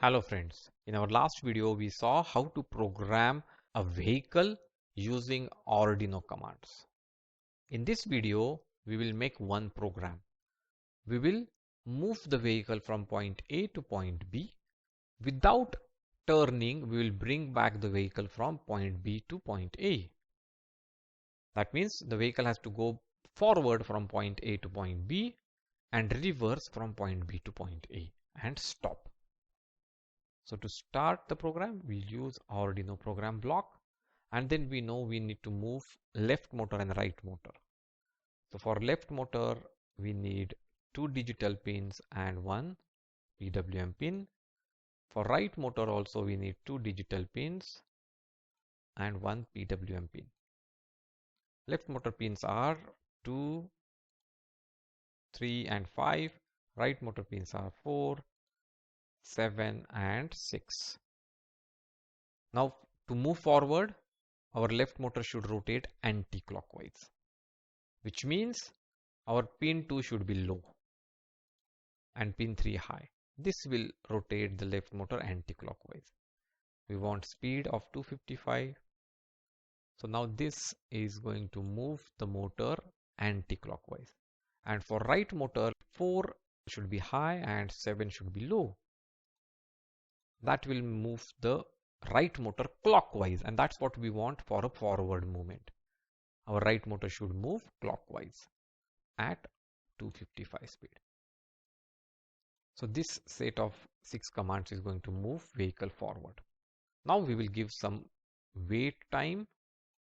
Hello friends, in our last video we saw how to program a vehicle using Arduino commands. In this video we will make one program. We will move the vehicle from point A to point B. Without turning, we will bring back the vehicle from point B to point A. That means the vehicle has to go forward from point A to point B and reverse from point B to point A and stop. So to start the program, we'll use Arduino program block, and then we know we need to move left motor and right motor. So for left motor, we need 2 digital pins and 1 PWM pin. For right motor also, we need 2 digital pins and 1 PWM pin. Left motor pins are 2, 3 and 5. Right motor pins are 4, 7 and 6. Now to move forward, our left motor should rotate anti-clockwise, which means our pin 2 should be low and pin 3 high. This will rotate the left motor anti-clockwise. We want speed of 255. So now this is going to move the motor anti-clockwise. And for right motor, 4 should be high and 7 should be low. That will move the right motor clockwise, and that's what we want for a forward movement. Our right motor should move clockwise at 255 speed. So this set of 6 commands is going to move vehicle forward. Now we will give some wait time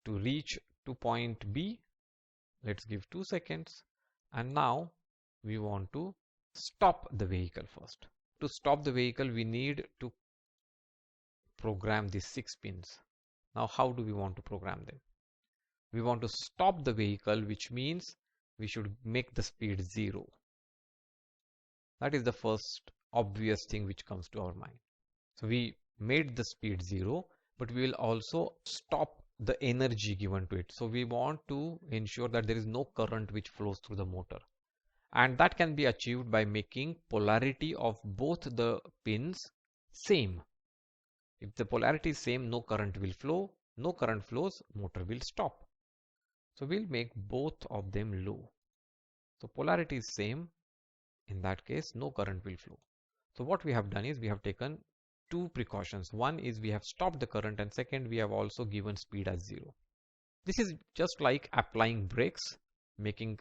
to reach to point B. Let's give 2 seconds. And now we want to stop the vehicle first. To stop the vehicle, we need to program these 6 pins. Now how do we want to program them? We want to stop the vehicle, which means we should make the speed 0. That is the first obvious thing which comes to our mind. So we made the speed 0, but we will also stop the energy given to it. So we want to ensure that there is no current which flows through the motor. And that can be achieved by making polarity of both the pins same. If the polarity is same, no current will flow. No current flows, motor will stop. So we'll make both of them low. So polarity is same. In that case, no current will flow. So what we have done is we have taken 2 precautions. One is we have stopped the current, and second, we have also given speed as 0. This is just like applying brakes. Making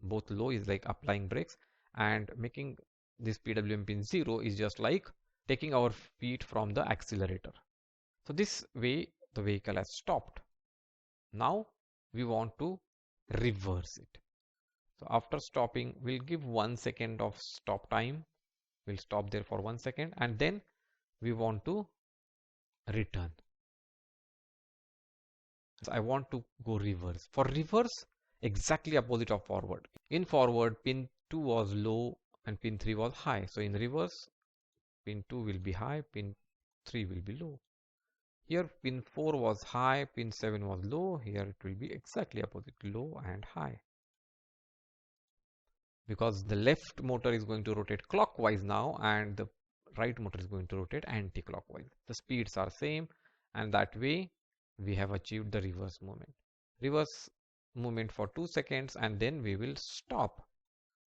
both low is like applying brakes, and making this PWM pin 0 is just like taking our feet from the accelerator. So this way the vehicle has stopped. Now we want to reverse it. So after stopping, we'll give 1 second of stop time. We'll stop there for 1 second, and then we want to return. So I want to go reverse. For reverse, exactly opposite of forward. In forward, pin 2 was low and pin 3 was high. So in reverse, pin 2 will be high, pin 3 will be low. Here pin 4 was high, pin 7 was low. Here it will be exactly opposite, low and high. Because the left motor is going to rotate clockwise now, and the right motor is going to rotate anti-clockwise. The speeds are same, and that way we have achieved the reverse movement. Reverse movement for 2 seconds, and then we will stop.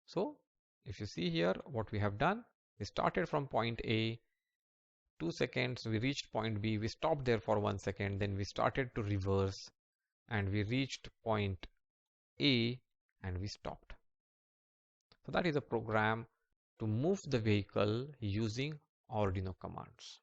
So if you see here, what we have done, we started from point A, 2 seconds, we reached point B, we stopped there for 1 second, then we started to reverse, and we reached point A and we stopped. So that is a program to move the vehicle using Arduino commands.